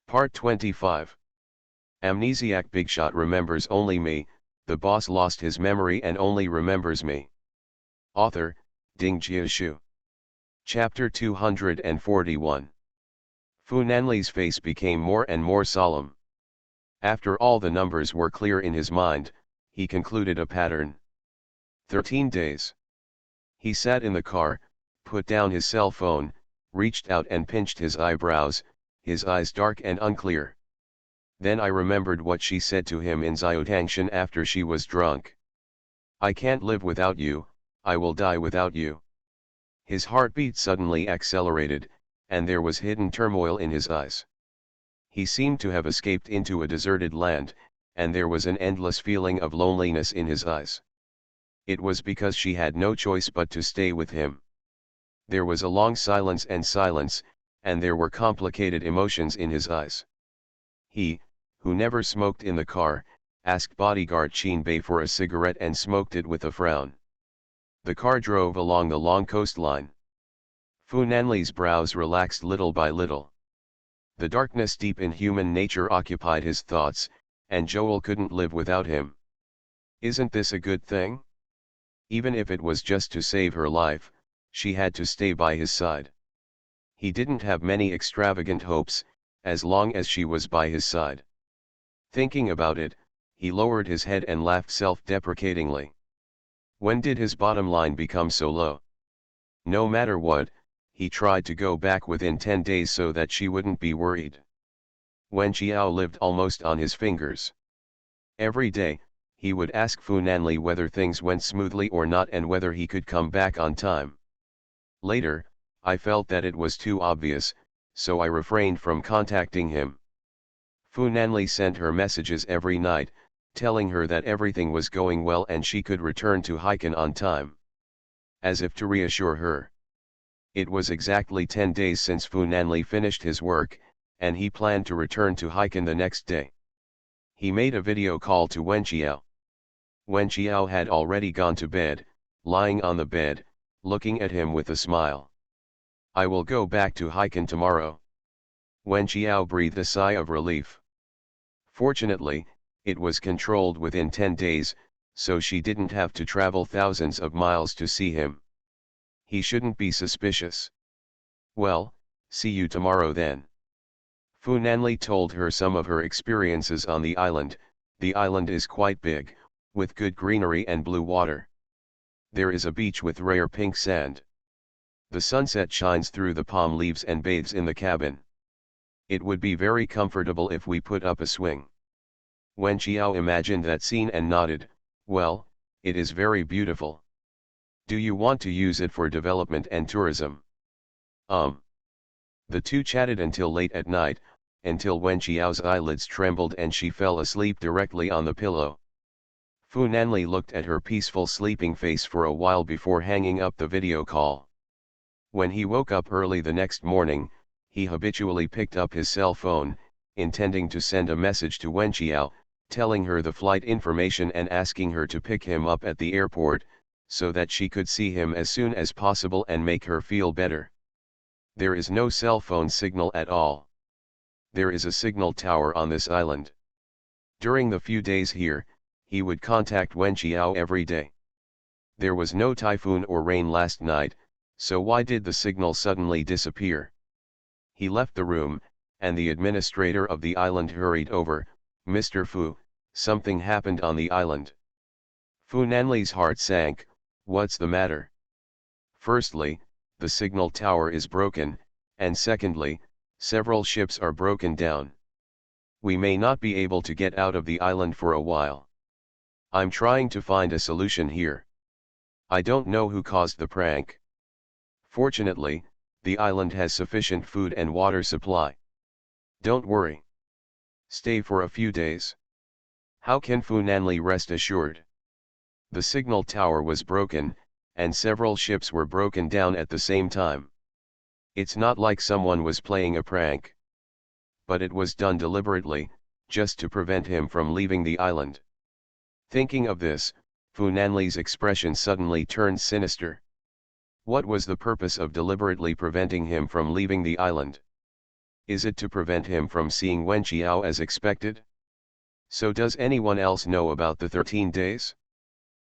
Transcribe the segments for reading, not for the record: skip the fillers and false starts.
Part 25. Amnesiac Bigshot remembers only me, the boss lost his memory and only remembers me. Author, Ding Jiashu. Chapter 241. Fu Nanli's face became more and more solemn. After all the numbers were clear in his mind, he concluded a pattern. 13 days. He sat in the car, put down his cell phone, reached out and pinched his eyebrows, his eyes dark and unclear. Then I remembered what she said to him in Xiaotangshan after she was drunk. I can't live without you, I will die without you. His heartbeat suddenly accelerated, and there was hidden turmoil in his eyes. He seemed to have escaped into a deserted land, and there was an endless feeling of loneliness in his eyes. It was because she had no choice but to stay with him. There was a long silence, and there were complicated emotions in his eyes. He, who never smoked in the car, asked bodyguard Qin Bei for a cigarette and smoked it with a frown. The car drove along the long coastline. Fu Nanli's brows relaxed little by little. The darkness deep in human nature occupied his thoughts, and Joel couldn't live without him. Isn't this a good thing? Even if it was just to save her life, she had to stay by his side. He didn't have many extravagant hopes, as long as she was by his side. Thinking about it, he lowered his head and laughed self-deprecatingly. When did his bottom line become so low? No matter what, he tried to go back within 10 days so that she wouldn't be worried. Wen Qiao lived almost on his fingers. Every day, he would ask Fu Nanli whether things went smoothly or not and whether he could come back on time. Later, I felt that it was too obvious, so I refrained from contacting him. Fu Nanli sent her messages every night, telling her that everything was going well and she could return to Haikan on time. As if to reassure her. It was exactly 10 days since Fu Nanli finished his work, and he planned to return to Haikan the next day. He made a video call to Wen Qiao. Wen Qiao had already gone to bed, lying on the bed, looking at him with a smile. I will go back to Haikan tomorrow. Wen Qiao breathed a sigh of relief. Fortunately, it was controlled within 10 days, so she didn't have to travel thousands of miles to see him. He shouldn't be suspicious. Well, see you tomorrow then. Fu Nanli told her some of her experiences on the island. The island is quite big, with good greenery and blue water. There is a beach with rare pink sand. The sunset shines through the palm leaves and bathes in the cabin. It would be very comfortable if we put up a swing. Wen Qiao imagined that scene and nodded. Well, it is very beautiful. Do you want to use it for development and tourism? The two chatted until late at night, until Wen Qiao's eyelids trembled and she fell asleep directly on the pillow. Fu Nanli looked at her peaceful sleeping face for a while before hanging up the video call. When he woke up early the next morning, he habitually picked up his cell phone, intending to send a message to Wen Qiao, telling her the flight information and asking her to pick him up at the airport, so that she could see him as soon as possible and make her feel better. There is no cell phone signal at all. There is a signal tower on this island. During the few days here, he would contact Wen Qiao every day. There was no typhoon or rain last night, so why did the signal suddenly disappear? He left the room, and the administrator of the island hurried over. Mr. Fu, something happened on the island. Fu Nanli's heart sank. What's the matter? Firstly, the signal tower is broken, and secondly, several ships are broken down. We may not be able to get out of the island for a while. I'm trying to find a solution here. I don't know who caused the prank. Fortunately, the island has sufficient food and water supply. Don't worry. Stay for a few days. How can Fu Nanli rest assured? The signal tower was broken, and several ships were broken down at the same time. It's not like someone was playing a prank. But it was done deliberately, just to prevent him from leaving the island. Thinking of this, Fu Nanli's expression suddenly turned sinister. What was the purpose of deliberately preventing him from leaving the island? Is it to prevent him from seeing Wen Qiao as expected? So does anyone else know about the 13 days?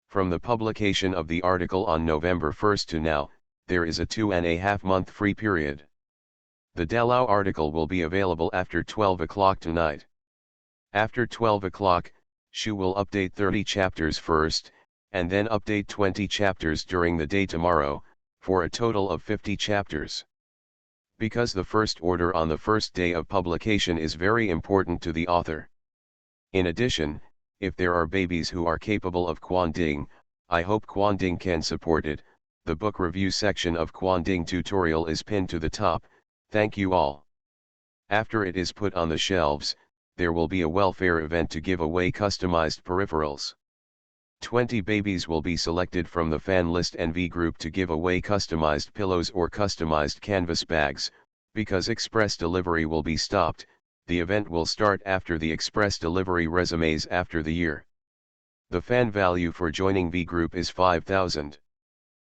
From the publication of the article on November 1st to now, there is a 2.5-month free period. The Dalao article will be available after 12 o'clock tonight. After 12 o'clock, Shu will update 30 chapters first, and then update 20 chapters during the day tomorrow, for a total of 50 chapters. Because the first order on the first day of publication is very important to the author. In addition, if there are babies who are capable of Quanding, I hope Quanding can support it. The book review section of Quanding tutorial is pinned to the top. Thank you all. After it is put on the shelves, there will be a welfare event to give away customized peripherals. 20 babies will be selected from the fan list and V group to give away customized pillows or customized canvas bags. Because express delivery will be stopped, the event will start after the express delivery resumes after the year. The fan value for joining V group is 5,000.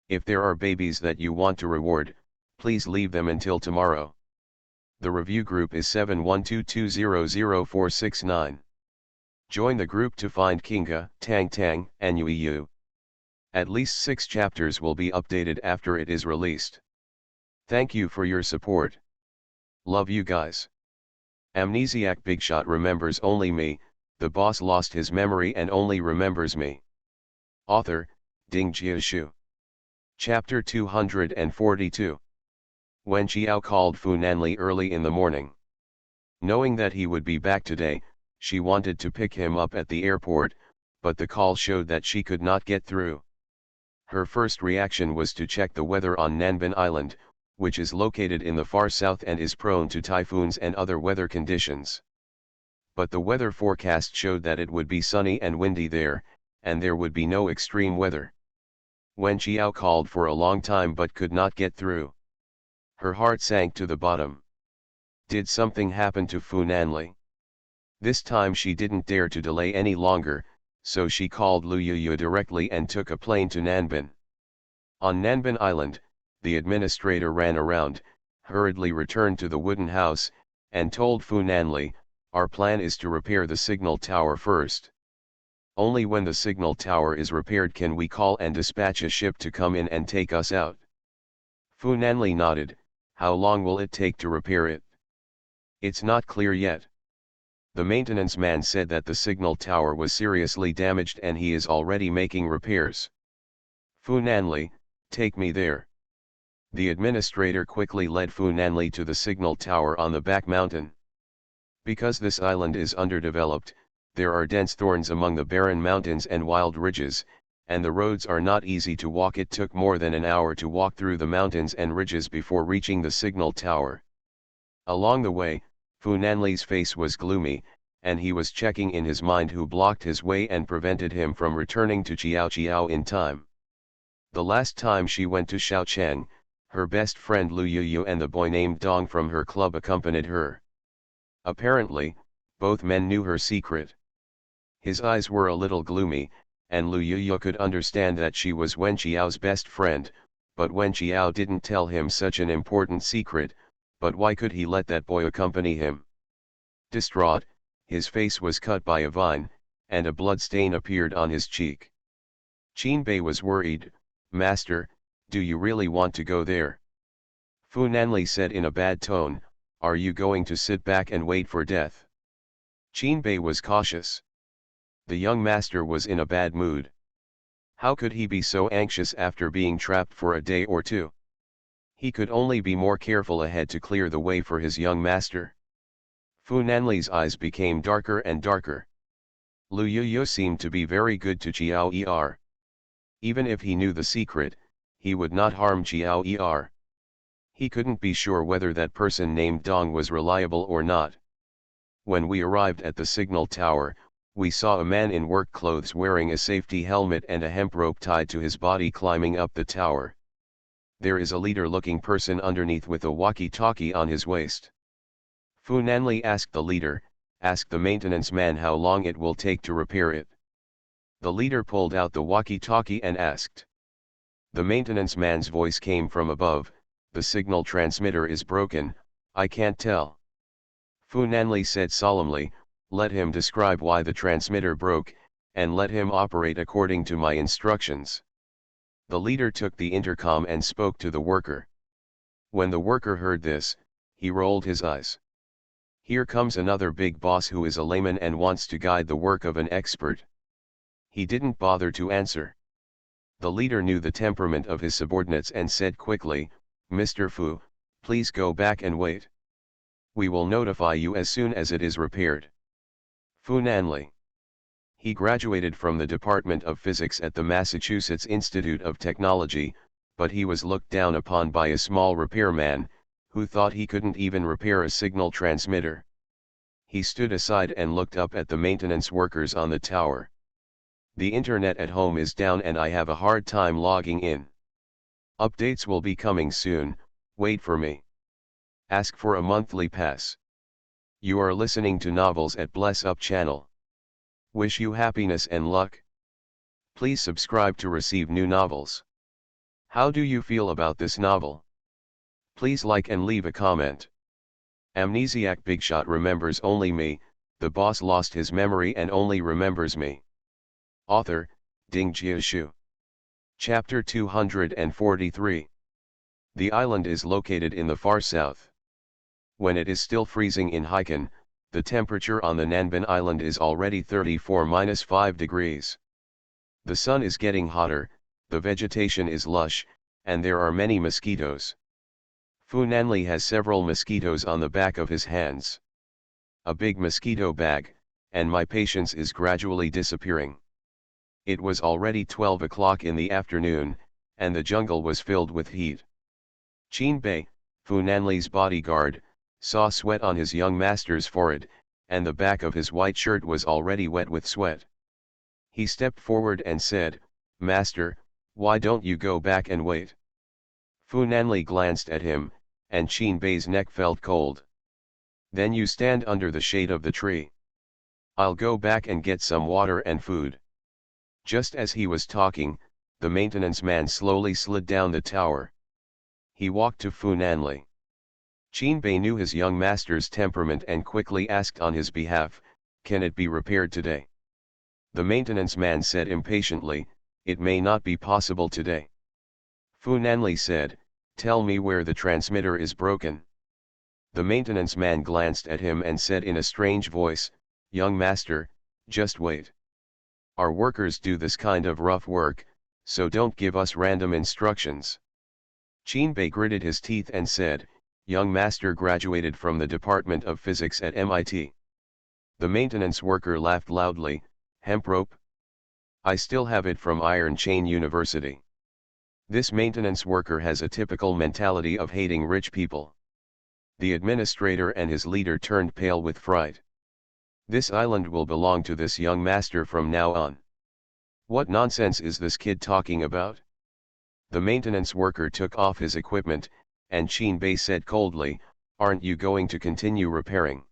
If there are babies that you want to reward, please leave them until tomorrow. The review group is 7122000469. Join the group to find Kinga, Tang Tang, and Yui Yu. At least 6 chapters will be updated after it is released. Thank you for your support. Love you guys. Amnesiac Bigshot remembers only me, the boss lost his memory and only remembers me. Author, Ding Jiashu. Chapter 242. Wen Qiao called Fu Nanli early in the morning. Knowing that he would be back today, she wanted to pick him up at the airport, but the call showed that she could not get through. Her first reaction was to check the weather on Nanbin Island, which is located in the far south and is prone to typhoons and other weather conditions. But the weather forecast showed that it would be sunny and windy there, and there would be no extreme weather. Wen Qiao called for a long time but could not get through. Her heart sank to the bottom. Did something happen to Fu Nanli? This time she didn't dare to delay any longer, so she called Lu Yuyu directly and took a plane to Nanbin. On Nanbin Island, the administrator ran around, hurriedly returned to the wooden house, and told Fu Nanli, "Our plan is to repair the signal tower first. Only when the signal tower is repaired can we call and dispatch a ship to come in and take us out." Fu Nanli nodded. "How long will it take to repair it?" "It's not clear yet. The maintenance man said that the signal tower was seriously damaged and he is already making repairs." "Fu Nanli, take me there." The administrator quickly led Fu Nanli to the signal tower on the back mountain. Because this island is underdeveloped, there are dense thorns among the barren mountains and wild ridges, and the roads are not easy to walk. It took more than an hour to walk through the mountains and ridges before reaching the signal tower. Along the way, Fu Nanli's face was gloomy, and he was checking in his mind who blocked his way and prevented him from returning to Qiao in time. The last time she went to Shaocheng, her best friend Lu Yuyu and the boy named Dong from her club accompanied her. Apparently, both men knew her secret. His eyes were a little gloomy, and Lu Yuyu could understand that she was Wen Qiao's best friend, but Wen Qiao didn't tell him such an important secret. But why could he let that boy accompany him? Distraught, his face was cut by a vine, and a blood stain appeared on his cheek. Qinbei was worried. "Master, do you really want to go there?" Fu Nanli said in a bad tone, "Are you going to sit back and wait for death?" Qinbei was cautious. The young master was in a bad mood. How could he be so anxious after being trapped for a day or two? He could only be more careful ahead to clear the way for his young master. Fu Nanli's eyes became darker and darker. Lu Yuyu seemed to be very good to Qiao Er. Even if he knew the secret, he would not harm Qiao Er. He couldn't be sure whether that person named Dong was reliable or not. When we arrived at the signal tower, we saw a man in work clothes wearing a safety helmet and a hemp rope tied to his body climbing up the tower. There is a leader-looking person underneath with a walkie-talkie on his waist. Fu Nanli asked the leader, "Ask the maintenance man how long it will take to repair it." The leader pulled out the walkie-talkie and asked. The maintenance man's voice came from above, "The signal transmitter is broken, I can't tell." Fu Nanli said solemnly, let him describe why the transmitter broke, and let him operate according to my instructions. The leader took the intercom and spoke to the worker. When the worker heard this, he rolled his eyes. Here comes another big boss who is a layman and wants to guide the work of an expert. He didn't bother to answer. The leader knew the temperament of his subordinates and said quickly, Mr. Fu, please go back and wait. We will notify you as soon as it is repaired. Fu Nanli. He graduated from the Department of Physics at the Massachusetts Institute of Technology, but he was looked down upon by a small repairman, who thought he couldn't even repair a signal transmitter. He stood aside and looked up at the maintenance workers on the tower. The internet at home is down and I have a hard time logging in. Updates will be coming soon, wait for me. Ask for a monthly pass. You are listening to Novels at Bless Up channel. Wish you happiness and luck. Please subscribe to receive new novels. How do you feel about this novel? Please like and leave a comment. Amnesiac Bigshot remembers only me, the boss lost his memory and only remembers me. Author, Ding Jiashu. Chapter 243. The island is located in the far south. When it is still freezing in Haikan, the temperature on the Nanban Island is already 34-5 degrees. The sun is getting hotter, the vegetation is lush, and there are many mosquitoes. Fu Nanli has several mosquitoes on the back of his hands. A big mosquito bag, and my patience is gradually disappearing. It was already 12 o'clock in the afternoon, and the jungle was filled with heat. Qin Bei, Fu Nanli's bodyguard, saw sweat on his young master's forehead, and the back of his white shirt was already wet with sweat. He stepped forward and said, Master, why don't you go back and wait? Fu Nanli glanced at him, and Qin Bei's neck felt cold. Then you stand under the shade of the tree. I'll go back and get some water and food. Just as he was talking, the maintenance man slowly slid down the tower. He walked to Fu Nanli. Qin Bei knew his young master's temperament and quickly asked on his behalf, can it be repaired today? The maintenance man said impatiently, it may not be possible today. Fu Nanli said, tell me where the transmitter is broken. The maintenance man glanced at him and said in a strange voice, young master, just wait. Our workers do this kind of rough work, so don't give us random instructions. Qin Bei gritted his teeth and said, young master graduated from the Department of Physics at MIT. The maintenance worker laughed loudly, hemp rope? I still have it from Iron Chain University. This maintenance worker has a typical mentality of hating rich people. The administrator and his leader turned pale with fright. This island will belong to this young master from now on. What nonsense is this kid talking about? The maintenance worker took off his equipment, and Qin Bei said coldly, aren't you going to continue repairing?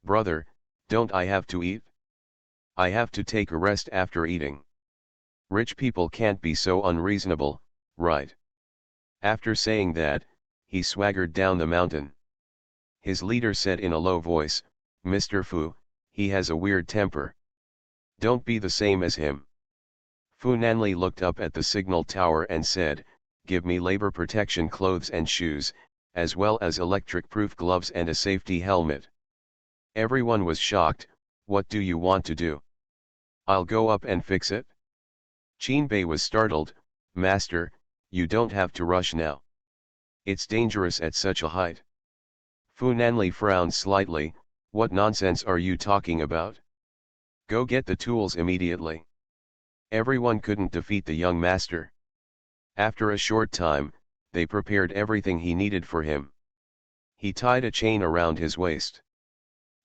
Brother, don't I have to eat? I have to take a rest after eating. Rich people can't be so unreasonable, right? After saying that, he swaggered down the mountain. His leader said in a low voice, Mr. Fu, he has a weird temper. Don't be the same as him. Fu Nanli looked up at the signal tower and said, give me labor protection clothes and shoes, as well as electric-proof gloves and a safety helmet. Everyone was shocked, what do you want to do? I'll go up and fix it. Qin Bei was startled, Master, you don't have to rush now. It's dangerous at such a height. Fu Nanli frowned slightly, what nonsense are you talking about? Go get the tools immediately. Everyone couldn't defeat the young master. After a short time, they prepared everything he needed for him. He tied a chain around his waist.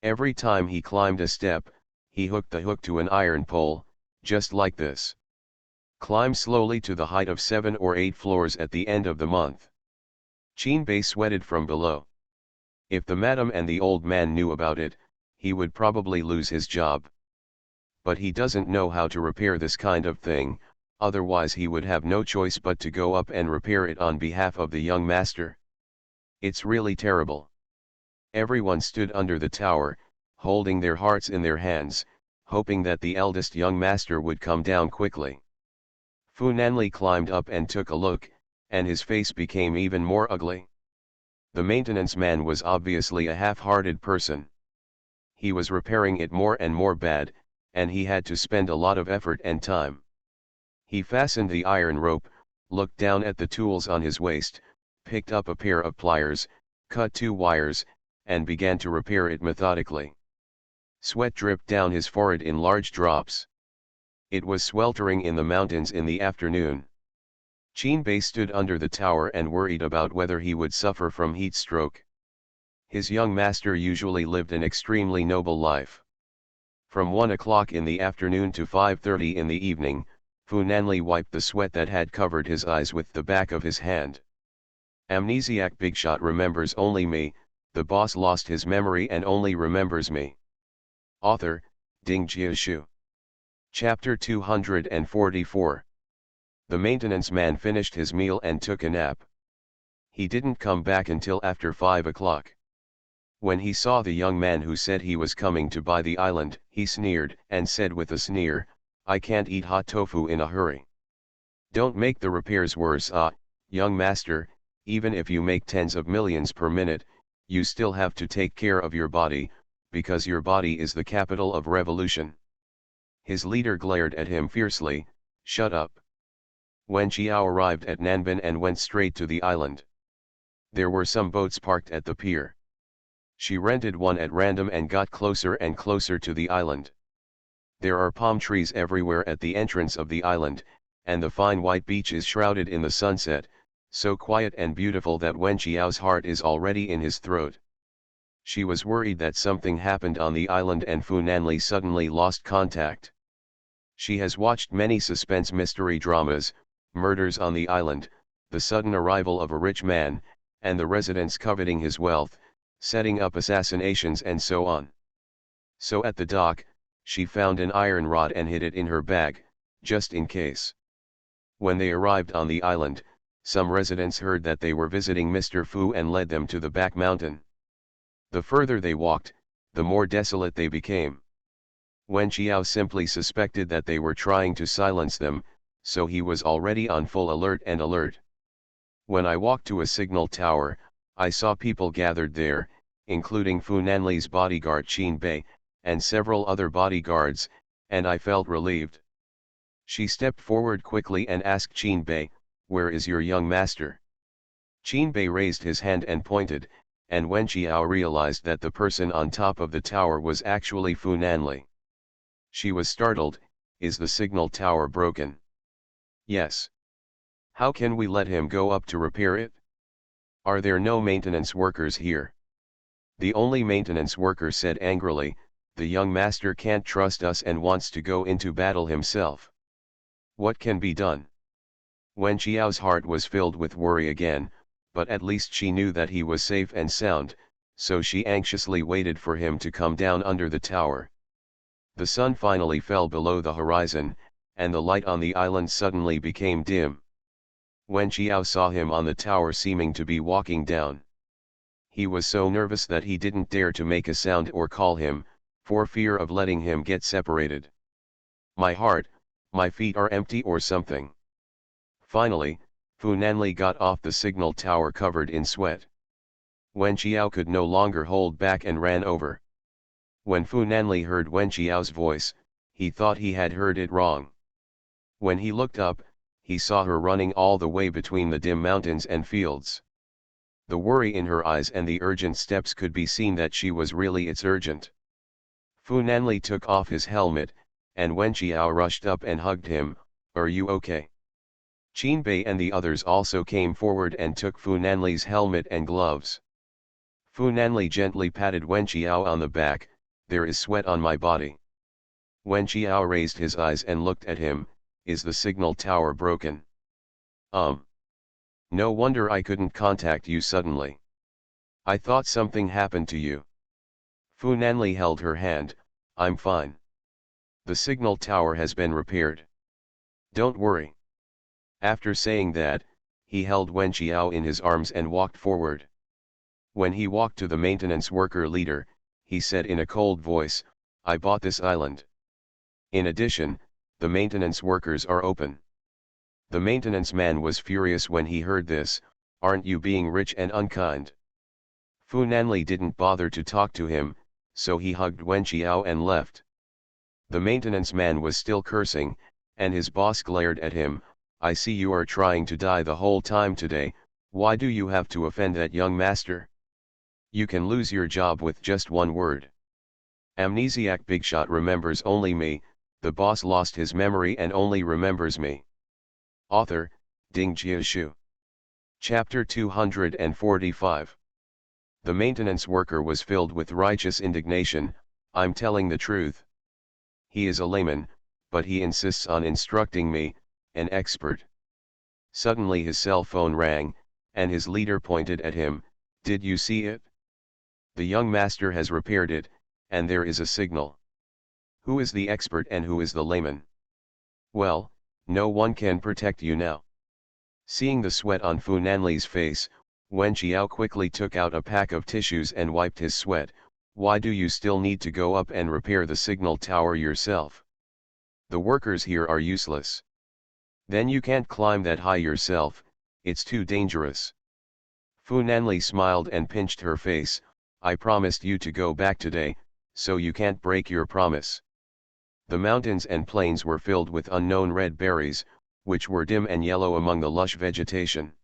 Every time he climbed a step, he hooked the hook to an iron pole, just like this. Climb slowly to the height of 7 or 8 floors at the end of the month. Qin Bei sweated from below. If the madam and the old man knew about it, he would probably lose his job. But he doesn't know how to repair this kind of thing, otherwise he would have no choice but to go up and repair it on behalf of the young master. It's really terrible. Everyone stood under the tower, holding their hearts in their hands, hoping that the eldest young master would come down quickly. Fu Nanli climbed up and took a look, and his face became even more ugly. The maintenance man was obviously a half-hearted person. He was repairing it more and more bad, and he had to spend a lot of effort and time. He fastened the iron rope, looked down at the tools on his waist, picked up a pair of pliers, cut 2 wires, and began to repair it methodically. Sweat dripped down his forehead in large drops. It was sweltering in the mountains in the afternoon. Qin Bei stood under the tower and worried about whether he would suffer from heat stroke. His young master usually lived an extremely noble life. From 1 o'clock in the afternoon to 5:30 in the evening, Fu Nanli wiped the sweat that had covered his eyes with the back of his hand. Amnesiac Bigshot remembers only me, the boss lost his memory and only remembers me. Author, Ding Jiashu. Chapter 244. The maintenance man finished his meal and took a nap. He didn't come back until after 5 o'clock. When he saw the young man who said he was coming to buy the island, he sneered and said with a sneer, "I can't eat hot tofu in a hurry. Don't make the repairs worse, young master, even if you make tens of millions per minute, you still have to take care of your body, because your body is the capital of revolution." His leader glared at him fiercely, "Shut up." Wen Qiao arrived at Nanbin and went straight to the island. There were some boats parked at the pier. She rented one at random and got closer and closer to the island. There are palm trees everywhere at the entrance of the island, and the fine white beach is shrouded in the sunset, so quiet and beautiful that Wen Qiao's heart is already in his throat. She was worried that something happened on the island and Fu Nanli suddenly lost contact. She has watched many suspense mystery dramas, murders on the island, the sudden arrival of a rich man, and the residents coveting his wealth, setting up assassinations and so on. So at the dock, she found an iron rod and hid it in her bag, just in case. When they arrived on the island, some residents heard that they were visiting Mr. Fu and led them to the back mountain. The further they walked, the more desolate they became. Wen Qiao simply suspected that they were trying to silence them, so he was already on full alert. When I walked to a signal tower, I saw people gathered there, including Fu Nanli's bodyguard Qin Bei, and several other bodyguards, and I felt relieved. She stepped forward quickly and asked Qin Bei, "Where is your young master?" Qin Bei raised his hand and pointed, and Wen Qiao realized that the person on top of the tower was actually Fu Nanli. She was startled. "Is the signal tower broken?" "Yes." "How can we let him go up to repair it? Are there no maintenance workers here?" The only maintenance worker said angrily, "The young master can't trust us and wants to go into battle himself. What can be done?" Wen Qiao's heart was filled with worry again, but at least she knew that he was safe and sound, so she anxiously waited for him to come down under the tower. The sun finally fell below the horizon, and the light on the island suddenly became dim. Wen Qiao saw him on the tower seeming to be walking down. He was so nervous that he didn't dare to make a sound or call him, for fear of letting him get separated. "My heart, my feet are empty or something." Finally, Fu Nanli got off the signal tower covered in sweat. Wen Qiao could no longer hold back and ran over. When Fu Nanli heard Wen Qiao's voice, he thought he had heard it wrong. When he looked up, he saw her running all the way between the dim mountains and fields. The worry in her eyes and the urgent steps could be seen that she was really urgent. Fu Nanli took off his helmet, and Wen Qiao rushed up and hugged him. "Are you okay?" Qin Bei and the others also came forward and took Fu Nanli's helmet and gloves. Fu Nanli gently patted Wen Qiao on the back. "There is sweat on my body." Wen Qiao raised his eyes and looked at him. "Is the signal tower broken?" No wonder I couldn't contact you suddenly. I thought something happened to you." Fu Nanli held her hand. "I'm fine. The signal tower has been repaired. Don't worry." After saying that, he held Wen Qiao in his arms and walked forward. When he walked to the maintenance worker leader, he said in a cold voice, "I bought this island. In addition, the maintenance workers are open." The maintenance man was furious when he heard this. "Aren't you being rich and unkind?" Fu Nanli didn't bother to talk to him, so he hugged Wen Qiao and left. The maintenance man was still cursing, and his boss glared at him. "I see you are trying to die the whole time today. Why do you have to offend that young master? You can lose your job with just one word." Amnesiac Bigshot remembers only me. The boss lost his memory and only remembers me. Author, Ding Jiashu. Chapter 245. The maintenance worker was filled with righteous indignation. "I'm telling the truth. He is a layman, but he insists on instructing me, an expert." Suddenly his cell phone rang, and his leader pointed at him. "Did you see it? The young master has repaired it, and there is a signal. Who is the expert and who is the layman? Well, no one can protect you now." Seeing the sweat on Fu Nanli's face, Wen Qiao quickly took out a pack of tissues and wiped his sweat. "Why do you still need to go up and repair the signal tower yourself? The workers here are useless. Then you can't climb that high yourself, it's too dangerous." Fu Nanli smiled and pinched her face. "I promised you to go back today, so you can't break your promise." The mountains and plains were filled with unknown red berries, which were dim and yellow among the lush vegetation.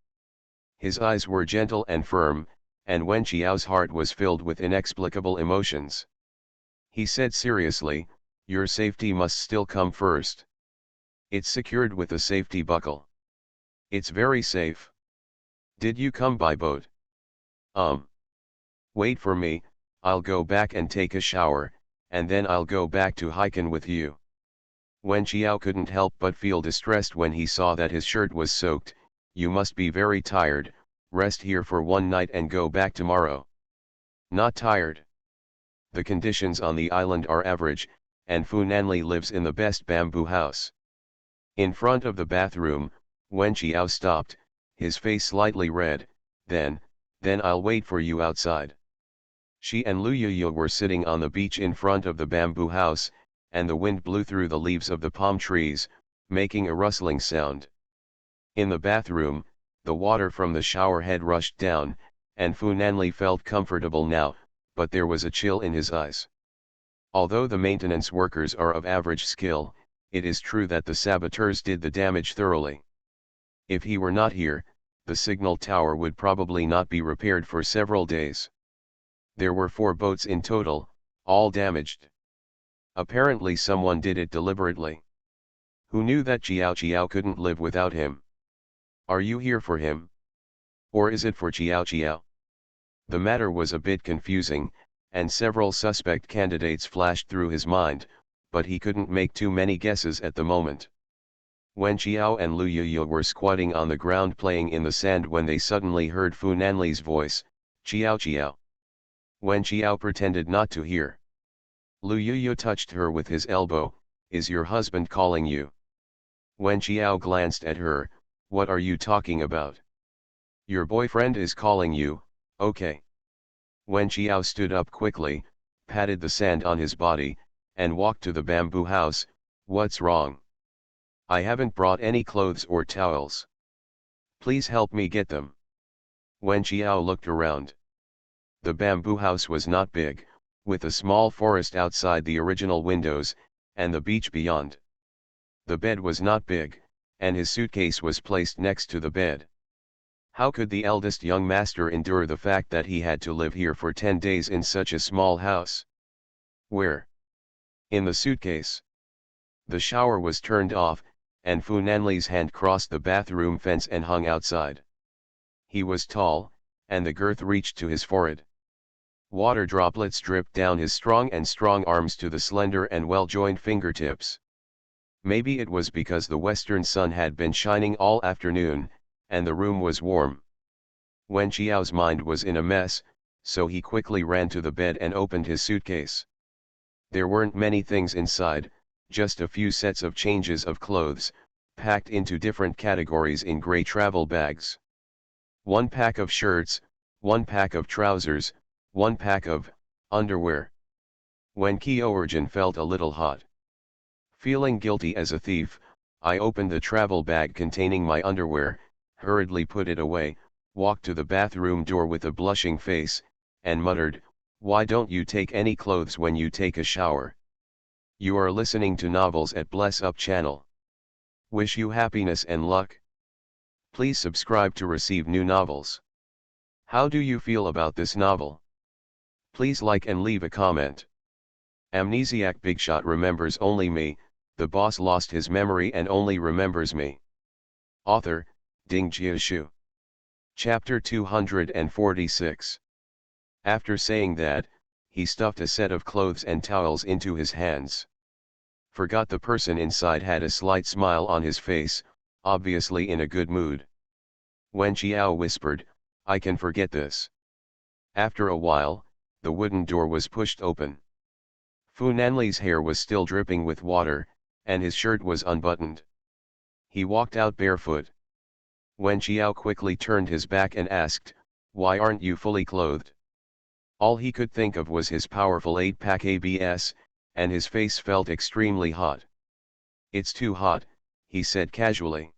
His eyes were gentle and firm, and Wen Qiao's heart was filled with inexplicable emotions. He said seriously, "Your safety must still come first. It's secured with a safety buckle. It's very safe. Did you come by boat?" Wait for me, I'll go back and take a shower, and then I'll go back to Heiken with you." Wen Qiao couldn't help but feel distressed when he saw that his shirt was soaked. "You must be very tired, rest here for one night and go back tomorrow." "Not tired. The conditions on the island are average, and Fu Nanli lives in the best bamboo house." In front of the bathroom, Wen Qiao stopped, his face slightly red. Then I'll wait for you outside." She and Lu Yuyu were sitting on the beach in front of the bamboo house, and the wind blew through the leaves of the palm trees, making a rustling sound. In the bathroom, the water from the shower head rushed down, and Fu Nanli felt comfortable now, but there was a chill in his eyes. Although the maintenance workers are of average skill, it is true that the saboteurs did the damage thoroughly. If he were not here, the signal tower would probably not be repaired for several days. There were 4 boats in total, all damaged. Apparently someone did it deliberately. Who knew that Qiao couldn't live without him? Are you here for him? Or is it for Qiao? The matter was a bit confusing, and several suspect candidates flashed through his mind, but he couldn't make too many guesses at the moment. Wen Qiao and Lu Yuyu were squatting on the ground playing in the sand when they suddenly heard Fu Nanli's voice, "Qiao." Wen Qiao pretended not to hear. Lu Yuyu touched her with his elbow. "Is your husband calling you?" Wen Qiao glanced at her. "What are you talking about?" "Your boyfriend is calling you, okay." Wen Qiao stood up quickly, patted the sand on his body, and walked to the bamboo house. "What's wrong?" "I haven't brought any clothes or towels. Please help me get them." Wen Qiao looked around. The bamboo house was not big, with a small forest outside the original windows, and the beach beyond. The bed was not big, and his suitcase was placed next to the bed. How could the eldest young master endure the fact that he had to live here for 10 days in such a small house? Where? In the suitcase. The shower was turned off, and Fu Nanli's hand crossed the bathroom fence and hung outside. He was tall, and the girth reached to his forehead. Water droplets dripped down his strong arms to the slender and well-joined fingertips. Maybe it was because the western sun had been shining all afternoon, and the room was warm. Wen Qiao's mind was in a mess, so he quickly ran to the bed and opened his suitcase. There weren't many things inside, just a few sets of changes of clothes, packed into different categories in gray travel bags. 1 pack of shirts, 1 pack of trousers, 1 pack of underwear. When Kyourjin felt a little hot. Feeling guilty as a thief, I opened the travel bag containing my underwear, hurriedly put it away, walked to the bathroom door with a blushing face, and muttered, "Why don't you take any clothes when you take a shower?" You are listening to Novels at Bless Up channel. Wish you happiness and luck. Please subscribe to receive new novels. How do you feel about this novel? Please like and leave a comment. Amnesiac Bigshot remembers only me, the boss lost his memory and only remembers me. Author, Ding Jiashu. Chapter 246. After saying that, he stuffed a set of clothes and towels into his hands. Forgot the person inside had a slight smile on his face, obviously in a good mood. Wen Qiao whispered, "I can forget this." After a while, the wooden door was pushed open. Fu Nanli's hair was still dripping with water, and his shirt was unbuttoned. He walked out barefoot. Wen Qiao quickly turned his back and asked, "Why aren't you fully clothed?" All he could think of was his powerful 8-pack ABS, and his face felt extremely hot. "It's too hot," he said casually.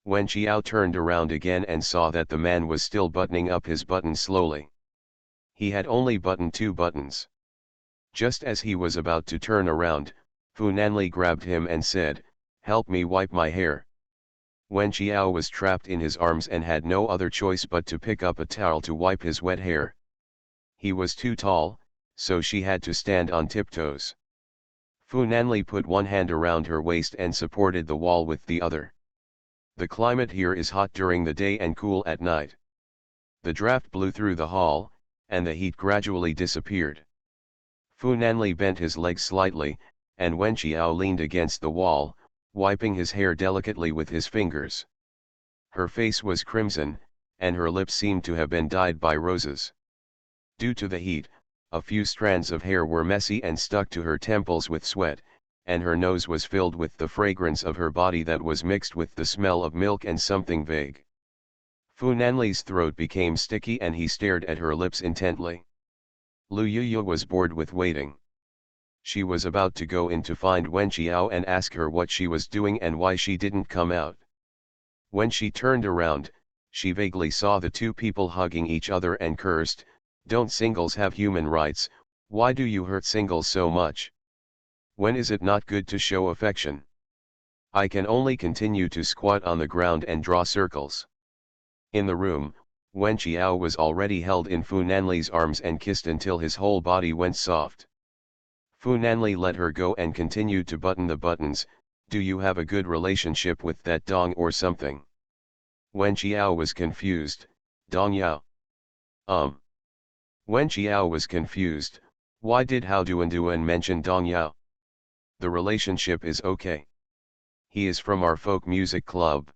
Wen Qiao turned around again and saw that the man was still buttoning up his buttons slowly. He had only buttoned 2 buttons. Just as he was about to turn around, Fu Nanli grabbed him and said, "Help me wipe my hair." Wen Qiao was trapped in his arms and had no other choice but to pick up a towel to wipe his wet hair. He was too tall, so she had to stand on tiptoes. Fu Nanli put one hand around her waist and supported the wall with the other. The climate here is hot during the day and cool at night. The draft blew through the hall, and the heat gradually disappeared. Fu Nanli bent his legs slightly, and Wen Qiao leaned against the wall, wiping his hair delicately with his fingers. Her face was crimson, and her lips seemed to have been dyed by roses. Due to the heat, a few strands of hair were messy and stuck to her temples with sweat, and her nose was filled with the fragrance of her body that was mixed with the smell of milk and something vague. Fu Nanli's throat became sticky and he stared at her lips intently. Lu Yuya was bored with waiting. She was about to go in to find Wen Qiao and ask her what she was doing and why she didn't come out. When she turned around, she vaguely saw the 2 people hugging each other and cursed, "Don't singles have human rights? Why do you hurt singles so much? When is it not good to show affection?" I can only continue to squat on the ground and draw circles. In the room, Wen Qiao was already held in Fu Nanli's arms and kissed until his whole body went soft. Fu Nanli let her go and continued to button the buttons. "Do you have a good relationship with that Dong or something?" Wen Qiao was confused. "Dong Yao?" Wen Qiao was confused. Why did Hao Duan mention Dong Yao? "The relationship is okay. He is from our folk music club."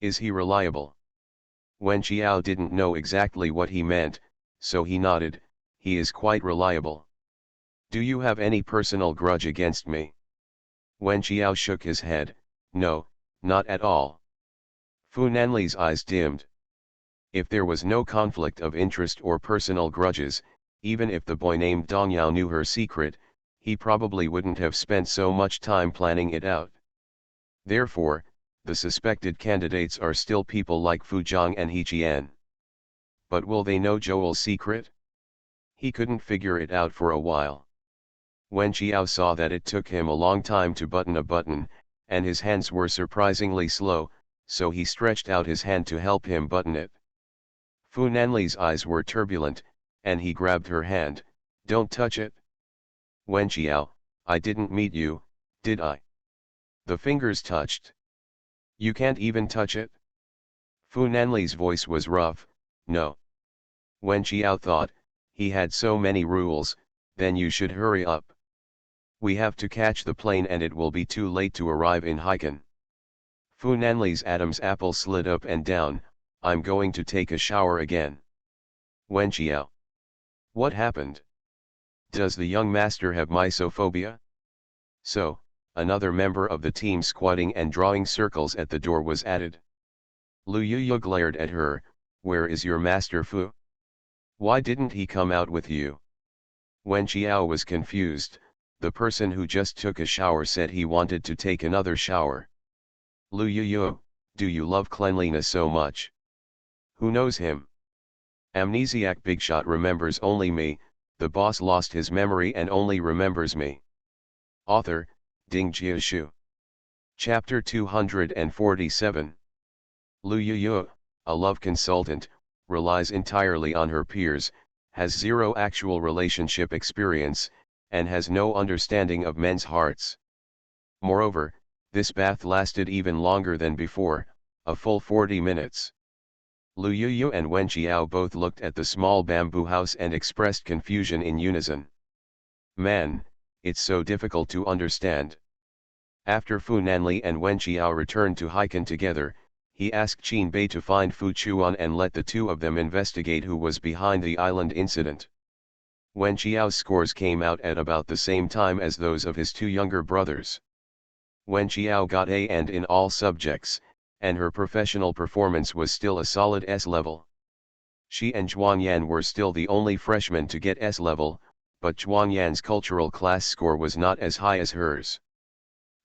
"Is he reliable?" Wen Qiao didn't know exactly what he meant, so he nodded. "He is quite reliable." "Do you have any personal grudge against me?" Wen Qiao shook his head. "No, not at all." Fu Nanli's eyes dimmed. If there was no conflict of interest or personal grudges, even if the boy named Dong Yao knew her secret, he probably wouldn't have spent so much time planning it out. Therefore, the suspected candidates are still people like Fu Zhang and He Qian. But will they know Joel's secret? He couldn't figure it out for a while. Wen Qiao saw that it took him a long time to button a button, and his hands were surprisingly slow, so he stretched out his hand to help him button it. Fu Nanli's eyes were turbulent, and he grabbed her hand. "Don't touch it." "Wen Qiao, I didn't meet you, did I?" The fingers touched. "You can't even touch it?" Fu Nanli's voice was rough. "No." Wen Qiao thought, he had so many rules, then you should hurry up. We have to catch the plane and it will be too late to arrive in Haikan. Fu Nanli's Adam's apple slid up and down. "I'm going to take a shower again." Wen Qiao. What happened? Does the young master have mysophobia? So, another member of the team squatting and drawing circles at the door was added. Lu Yuya glared at her. where is your master Fu? Why didn't he come out with you? Wen Qiao was confused. The person who just took a shower said he wanted to take another shower. Lu Yuyu, do you love cleanliness so much? Who knows him? Amnesiac Bigshot remembers only me, the boss lost his memory and only remembers me. Author, Ding Jiashu. Chapter 247. Lu Yuyu, a love consultant, relies entirely on her peers, has zero actual relationship experience, and has no understanding of men's hearts. Moreover, this bath lasted even longer than before, a full 40 minutes. Lu Yuyu and Wen Qiao both looked at the small bamboo house and expressed confusion in unison. Man, it's so difficult to understand. After Fu Nanli and Wen Qiao returned to Haikan together, he asked Qin Bei to find Fu Chuan and let the two of them investigate who was behind the island incident. Wen Qiao's scores came out at about the same time as those of his two younger brothers. Wen Qiao got A and in all subjects, and her professional performance was still a solid S level. She and Zhuang Yan were still the only freshmen to get S level, but Zhuang Yan's cultural class score was not as high as hers.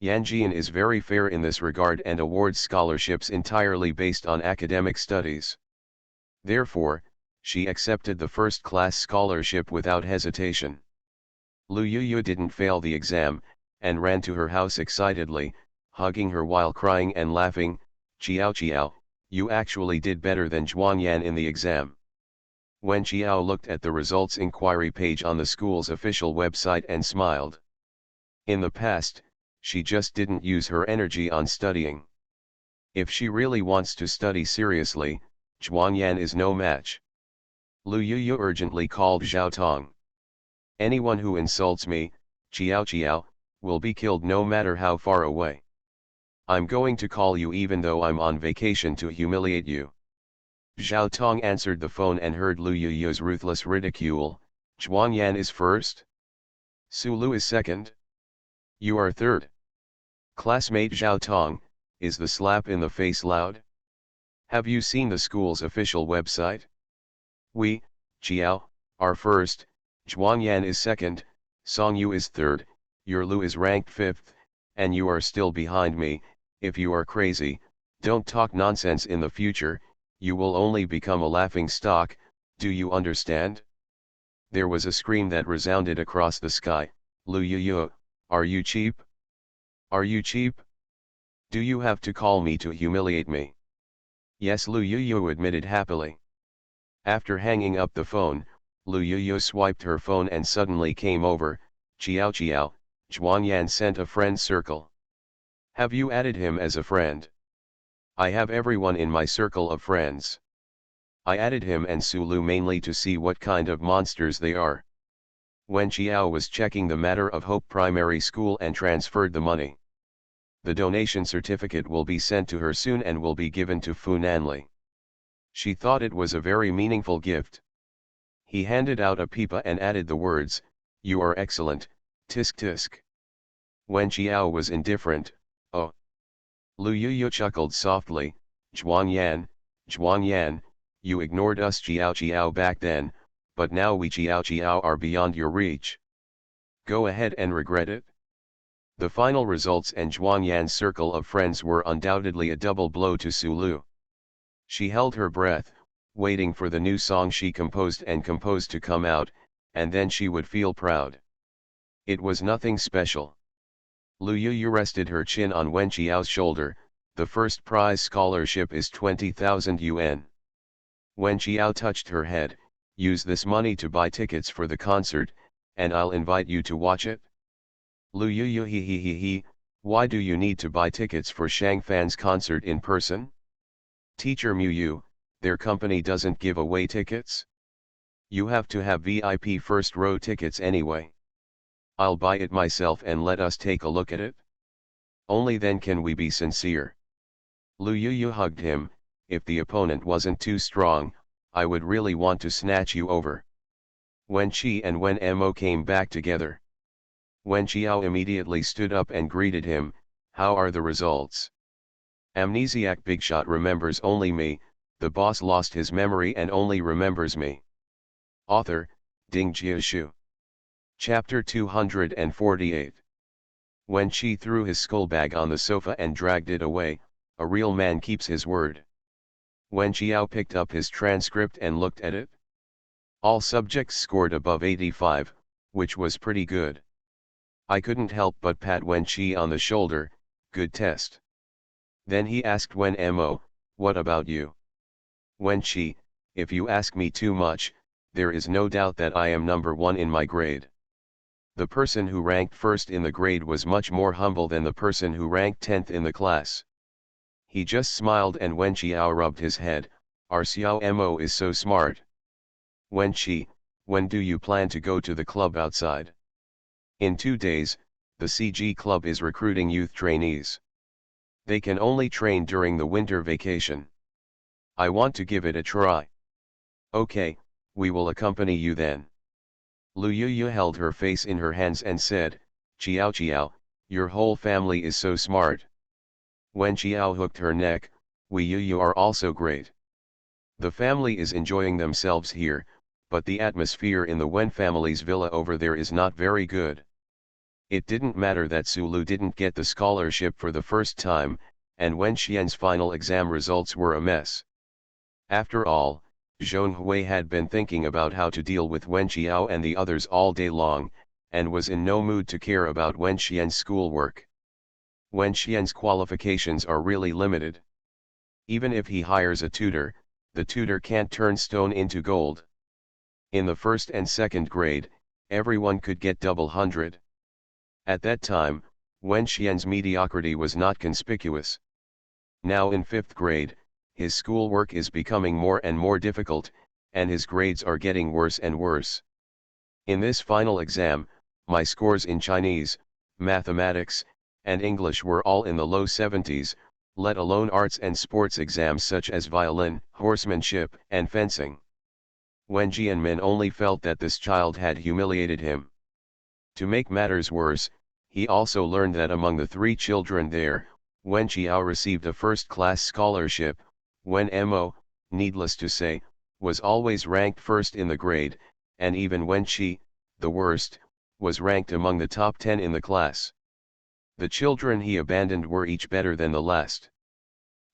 Yan Jian is very fair in this regard and awards scholarships entirely based on academic studies. Therefore, she accepted the first-class scholarship without hesitation. Lu Yuyu didn't fail the exam, and ran to her house excitedly, hugging her while crying and laughing. Qiao Qiao, you actually did better than Zhuang Yan in the exam. Wen Qiao looked at the results inquiry page on the school's official website and smiled. In the past, she just didn't use her energy on studying. If she really wants to study seriously, Zhuang Yan is no match. Lu Yuyu urgently called Zhao Tong. Anyone who insults me, Qiao Qiao, will be killed no matter how far away. I'm going to call you even though I'm on vacation to humiliate you. Zhao Tong answered the phone and heard Lu Yuyu's ruthless ridicule. Zhuang Yan is first? Su Lu is second? You are third. Classmate Zhao Tong, is the slap in the face loud? Have you seen the school's official website? We, Qiao, are first, Zhuang Yan is second, Song Yu is third, your Lu is ranked fifth, and you are still behind me. If you are crazy, don't talk nonsense in the future, you will only become a laughing stock, do you understand? There was a scream that resounded across the sky. Lu Yuyu, are you cheap? Are you cheap? Do you have to call me to humiliate me? Yes, Lu Yuyu admitted happily. After hanging up the phone, Lu Yuyu swiped her phone and suddenly came over. Qiao Qiao, Zhuang Yan sent a friend circle. Have you added him as a friend? I have everyone in my circle of friends. I added him and Su Lu mainly to see what kind of monsters they are. Wen Qiao was checking the matter of Hope Primary School and transferred the money. The donation certificate will be sent to her soon and will be given to Fu Nanli. She thought it was a very meaningful gift. He handed out a pipa and added the words, "You are excellent, tisk tisk." Wen Qiao was indifferent. Oh. Lu Yuyu chuckled softly. Zhuang Yan, you ignored us Qiao Qiao back then, but now we Qiao Qiao are beyond your reach. Go ahead and regret it. The final results and Zhuang Yan's circle of friends were undoubtedly a double blow to Su Lu. She held her breath, waiting for the new song she composed to come out, and then she would feel proud. It was nothing special. Lu Yuyu rested her chin on Wen Qiao's shoulder. The first prize scholarship is 20,000 yuan. Wen Qiao touched her head. Use this money to buy tickets for the concert, and I'll invite you to watch it. Lu Yuyu he, why do you need to buy tickets for Shang Fan's concert in person? Teacher Mu Yu, their company doesn't give away tickets. You have to have VIP first row tickets anyway. I'll buy it myself and let us take a look at it. Only then can we be sincere. Lu Yuyu hugged him. If the opponent wasn't too strong, I would really want to snatch you over. Wen Qi and Wen Mo came back together. Wen Qiao immediately stood up and greeted him. How are the results? Amnesiac Bigshot remembers only me, the boss lost his memory and only remembers me. Author, Ding Jiashu. Chapter 248. When Qi threw his skull bag on the sofa and dragged it away, a real man keeps his word. When Qiao picked up his transcript and looked at it, all subjects scored above 85, which was pretty good. I couldn't help but pat Wen Qi on the shoulder. Good test. Then he asked Wen Mo, what about you? Wen Qi, if you ask me too much, there is no doubt that I am number one in my grade. The person who ranked first in the grade was much more humble than the person who ranked 10th in the class. He just smiled and Wen Qiao rubbed his head. Our Xiao Mo is so smart. Wen Qi, when do you plan to go to the club outside? In 2 days, the CG club is recruiting youth trainees. They can only train during the winter vacation. I want to give it a try. Okay, we will accompany you then. Lu Yuyu held her face in her hands and said, Qiao Qiao, your whole family is so smart. When Qiao hooked her neck, we Yuyu are also great. The family is enjoying themselves here, but the atmosphere in the Wen family's villa over there is not very good. It didn't matter that Sulu didn't get the scholarship for the first time, and Wen Xian's final exam results were a mess. After all, Zhong Hui had been thinking about how to deal with Wen Qiao and the others all day long, and was in no mood to care about Wen Xian's schoolwork. Wen Xian's qualifications are really limited. Even if he hires a tutor, the tutor can't turn stone into gold. In the first and second grade, everyone could get double 100. At that time, Wen Xian's mediocrity was not conspicuous. Now in 5th grade, his schoolwork is becoming more and more difficult, and his grades are getting worse and worse. In this final exam, my scores in Chinese, mathematics, and English were all in the low 70s, let alone arts and sports exams such as violin, horsemanship, and fencing. Wen Jianmin only felt that this child had humiliated him. To make matters worse, he also learned that among the 3 children there, Wen Qiao received a first-class scholarship. Wen Mo, needless to say, was always ranked first in the grade, and even Wen Qi, the worst, was ranked among the top 10 in the class. The children he abandoned were each better than the last.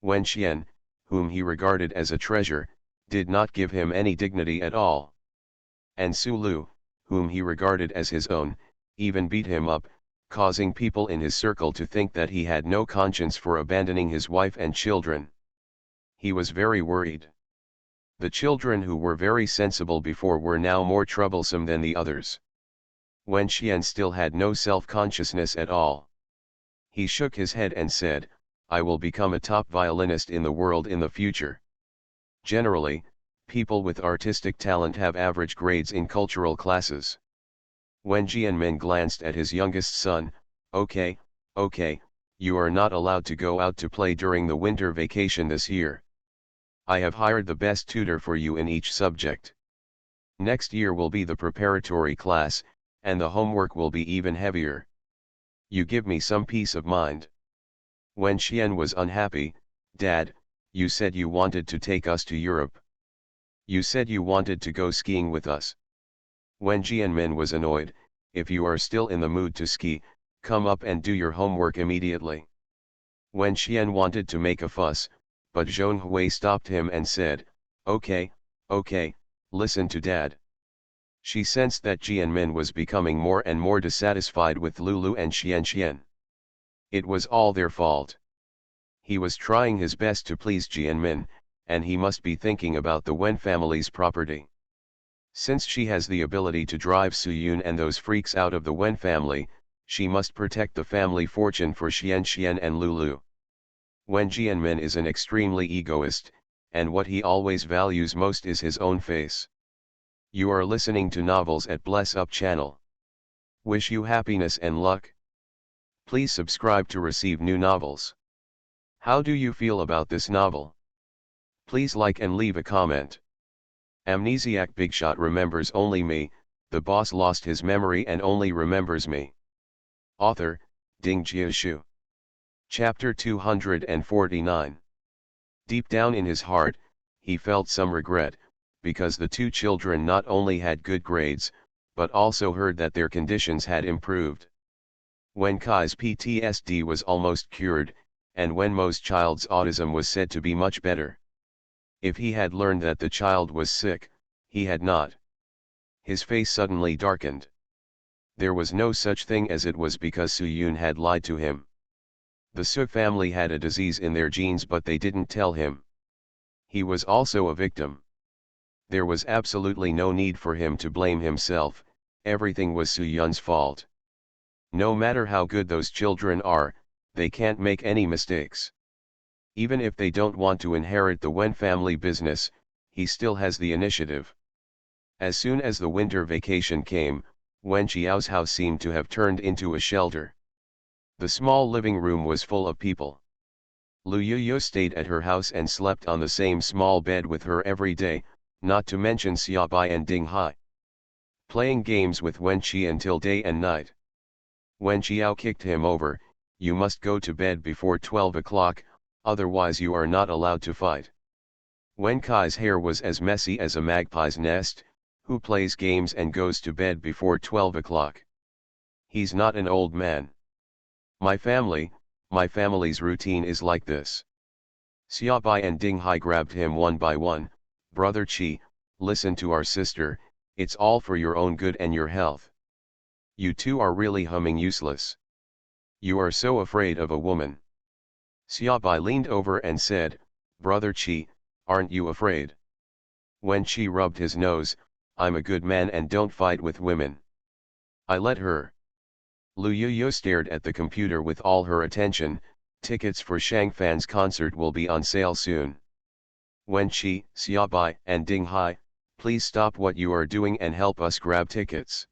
Wen Xian, whom he regarded as a treasure, did not give him any dignity at all. And Su Lu, whom he regarded as his own, even beat him up, causing people in his circle to think that he had no conscience for abandoning his wife and children. He was very worried. The children who were very sensible before were now more troublesome than the others. Wen Xian still had no self-consciousness at all. He shook his head and said, I will become a top violinist in the world in the future. Generally, people with artistic talent have average grades in cultural classes. Wen Jianmin glanced at his youngest son. Okay, you are not allowed to go out to play during the winter vacation this year. I have hired the best tutor for you in each subject. Next year will be the preparatory class, and the homework will be even heavier. You give me some peace of mind. Wen Xian was unhappy. Dad, you said you wanted to take us to Europe. You said you wanted to go skiing with us. Wen Jianmin was annoyed. If you are still in the mood to ski, come up and do your homework immediately. Wen Xian wanted to make a fuss, but Zhong Hui stopped him and said, Okay, listen to Dad. She sensed that Jianmin was becoming more and more dissatisfied with Lulu and Xian. It was all their fault. He was trying his best to please Jianmin, and he must be thinking about the Wen family's property. Since she has the ability to drive Suyun and those freaks out of the Wen family, she must protect the family fortune for Xian and Lulu. Wen Jianmin is an extremely egoist, and what he always values most is his own face. You are listening to Novels at Bless Up channel. Wish you happiness and luck. Please subscribe to receive new novels. How do you feel about this novel? Please like and leave a comment. Amnesiac Bigshot remembers only me, the boss lost his memory and only remembers me. Author, Ding Jiashu. Chapter 249. Deep down in his heart, he felt some regret, because the two children not only had good grades, but also heard that their conditions had improved. When Kai's PTSD was almost cured, and when Mo's child's autism was said to be much better. If he had learned that the child was sick, he had not. His face suddenly darkened. There was no such thing as it was because Soo-yoon had lied to him. The Soo family had a disease in their genes, but they didn't tell him. He was also a victim. There was absolutely no need for him to blame himself, everything was Soo-yoon's fault. No matter how good those children are, they can't make any mistakes. Even if they don't want to inherit the Wen family business, he still has the initiative. As soon as the winter vacation came, Wen Qiao's house seemed to have turned into a shelter. The small living room was full of people. Lu Yuyu stayed at her house and slept on the same small bed with her every day, not to mention Xiaobai and Ding Hai. Playing games with Wen Qi until day and night. Wen Qiao kicked him over, "You must go to bed before 12 o'clock, otherwise you are not allowed to fight." Wen Kai's hair was as messy as a magpie's nest. Who plays games and goes to bed before 12 o'clock? He's not an old man. My family's routine is like this. Xiaobai and Ding Hai grabbed him one by one. "Brother Qi, listen to our sister, it's all for your own good and your health. You two are really humming useless. You are so afraid of a woman." Xiaobai leaned over and said, "Brother Qi, aren't you afraid?" When Qi rubbed his nose, "I'm a good man and don't fight with women. I let her." Lu Yuyu stared at the computer with all her attention. "Tickets for Shang Fan's concert will be on sale soon. Wen Qi, Xiaobai, and Ding Hai, please stop what you are doing and help us grab tickets."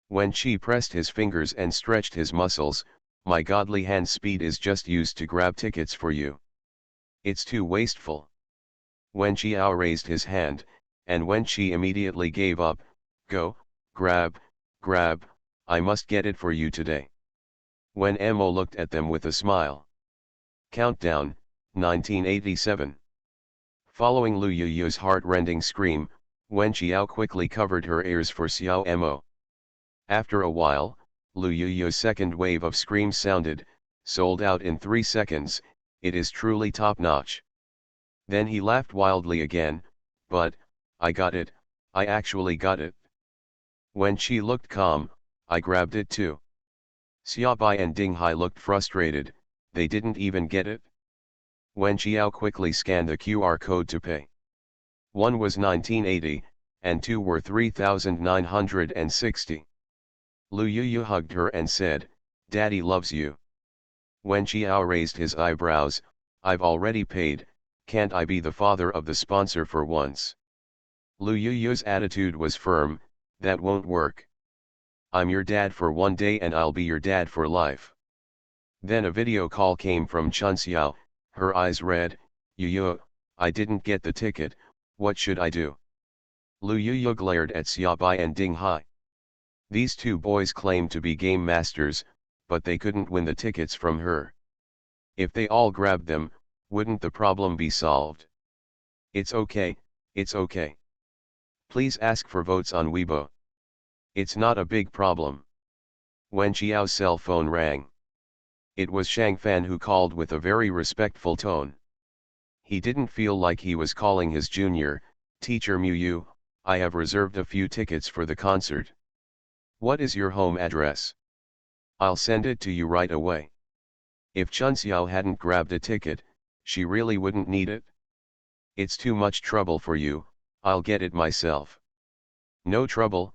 Wen Qi pressed his fingers and stretched his muscles. "My godly hand speed is just used to grab tickets for you. It's too wasteful." Wen Qiao raised his hand, and Wen Qi immediately gave up. "Go, grab, I must get it for you today." Wen Mo looked at them with a smile. Countdown, 1987. Following Lu Yuyu's heart-rending scream, Wen Qiao quickly covered her ears for Xiao Mo. After a while, Lu Yuyu's second wave of screams sounded, "Sold out in 3 seconds, it is truly top-notch." Then he laughed wildly again, "But, I got it, I actually got it." When she looked calm, "I grabbed it too." Xiaobai and Ding Hai looked frustrated, they didn't even get it. Wen Qiao quickly scanned the QR code to pay. One was 1980, and two were 3,960. Lu Yuyu hugged her and said, "Daddy loves you." Wen Qiao raised his eyebrows, "I've already paid, can't I be the father of the sponsor for once?" Lu Yuyu's attitude was firm, "That won't work. I'm your dad for one day and I'll be your dad for life." Then a video call came from Chun Xiao, her eyes red. "Yuyu, I didn't get the ticket, what should I do?" Lu Yuyu glared at Xiaobai and Ding Hai. These two boys claimed to be game masters, but they couldn't win the tickets from her. If they all grabbed them, wouldn't the problem be solved? It's okay. Please ask for votes on Weibo. It's not a big problem." Wen Qiao's cell phone rang. It was Shang Fan, who called with a very respectful tone. He didn't feel like he was calling his junior. "Teacher Muyu, I have reserved a few tickets for the concert. What is your home address? I'll send it to you right away." If Chun Xiao hadn't grabbed a ticket, she really wouldn't need it. "It's too much trouble for you, I'll get it myself." No trouble.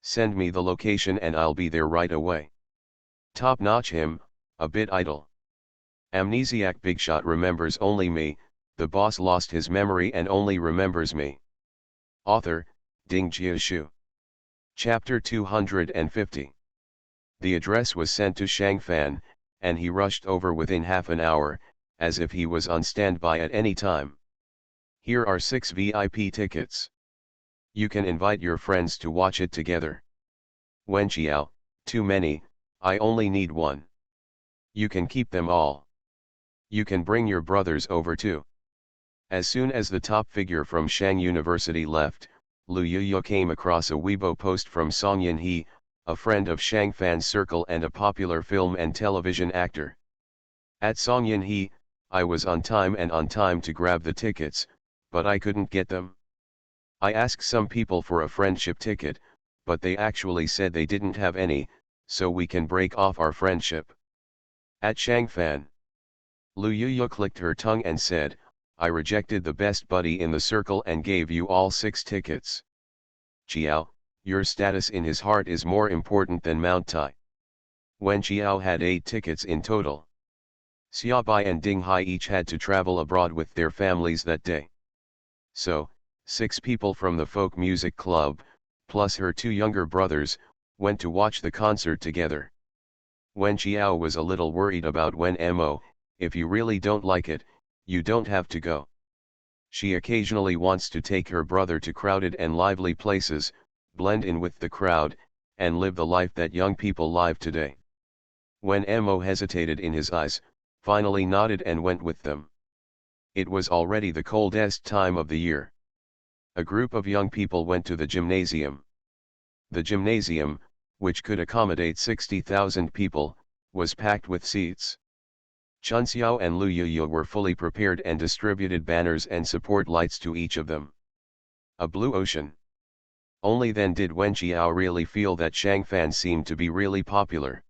Send me the location and I'll be there right away." Top-notch him, a bit idle. Amnesiac Bigshot remembers only me, the boss lost his memory and only remembers me. Author, Ding Jiashu. Chapter 250. The address was sent to Shang Fan, and he rushed over within half an hour, as if he was on standby at any time. "Here are 6 VIP tickets. You can invite your friends to watch it together." Wen Qiao, "Too many, I only need one." "You can keep them all. You can bring your brothers over too." As soon as the top figure from Shang University left, Lu Yuyu came across a Weibo post from Song Yinhe, a friend of Shang Fan's circle and a popular film and television actor. At Song Yinhe, I was on time to grab the tickets, but I couldn't get them. I asked some people for a friendship ticket, but they actually said they didn't have any, so we can break off our friendship. At Shang Fan, Lu Yuyu clicked her tongue and said, I rejected the best buddy in the circle and gave you all 6 tickets. Chiao, your status in his heart is more important than Mount Tai. Wen Chiao had 8 tickets in total. Xiaobai and Ding Hai each had to travel abroad with their families that day. So, 6 people from the folk music club, plus her 2 younger brothers, went to watch the concert together. Wen Chiao was a little worried about Wen Mo, if you really don't like it, you don't have to go. She occasionally wants to take her brother to crowded and lively places, blend in with the crowd, and live the life that young people live today. Wen Mo hesitated in his eyes, finally nodded and went with them. It was already the coldest time of the year. A group of young people went to the gymnasium. The gymnasium, which could accommodate 60,000 people, was packed with seats. Chunxiao and Lu Yuyu were fully prepared and distributed banners and support lights to each of them. A blue ocean. Only then did Wen Qiao really feel that Shang Fan seemed to be really popular.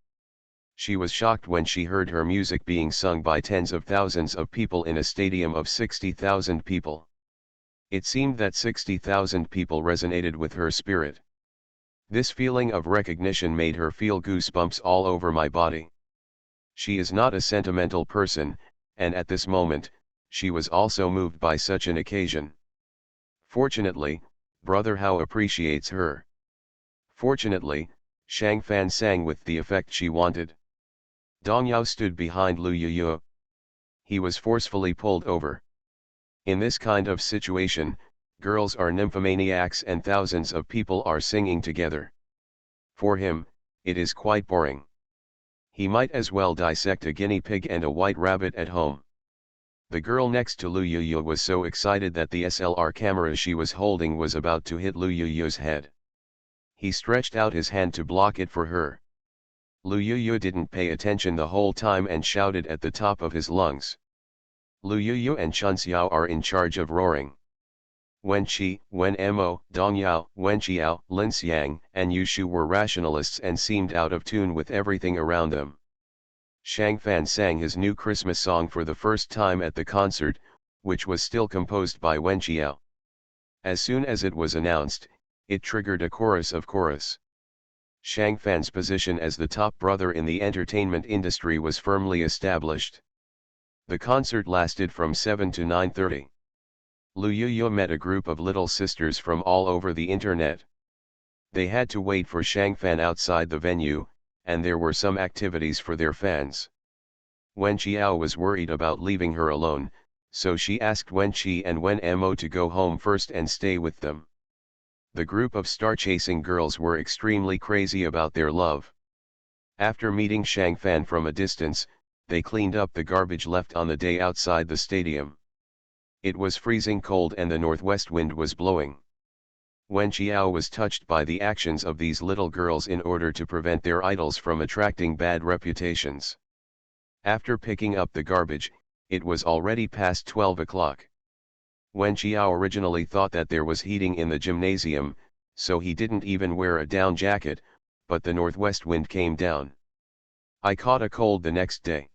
She was shocked when she heard her music being sung by tens of thousands of people in a stadium of 60,000 people. It seemed that 60,000 people resonated with her spirit. This feeling of recognition made her feel goosebumps all over my body. She is not a sentimental person, and at this moment, she was also moved by such an occasion. Fortunately, Brother Hao appreciates her. Fortunately, Shang Fan sang with the effect she wanted. Dong Yao stood behind Lu Yuyu. He was forcefully pulled over. In this kind of situation, girls are nymphomaniacs and thousands of people are singing together. For him, it is quite boring. He might as well dissect a guinea pig and a white rabbit at home. The girl next to Lu Yuyu was so excited that the SLR camera she was holding was about to hit Lu Yuyu's head. He stretched out his hand to block it for her. Lu Yuyu didn't pay attention the whole time and shouted at the top of his lungs. Lu Yuyu and Chunxiao are in charge of roaring. Wen Qi, Wen Mo, Dong Yao, Wen Qiao, Lin Xiang, and Yu Shu were rationalists and seemed out of tune with everything around them. Shang Fan sang his new Christmas song for the first time at the concert, which was still composed by Wen Qiao. As soon as it was announced, it triggered a chorus of chorus. Shang Fan's position as the top brother in the entertainment industry was firmly established. The concert lasted from 7 to 9:30. Lu Yuyu met a group of little sisters from all over the internet. They had to wait for Shang Fan outside the venue, and there were some activities for their fans. Wen Qiao was worried about leaving her alone, so she asked Wen Qi and Wen Mo to go home first and stay with them. The group of star-chasing girls were extremely crazy about their love. After meeting Shang Fan from a distance, they cleaned up the garbage left on the day outside the stadium. It was freezing cold and the northwest wind was blowing. Wen Qiao was touched by the actions of these little girls in order to prevent their idols from attracting bad reputations. After picking up the garbage, it was already past 12 o'clock. Wen Qiao originally thought that there was heating in the gymnasium, so he didn't even wear a down jacket, but the northwest wind came down. I caught a cold the next day.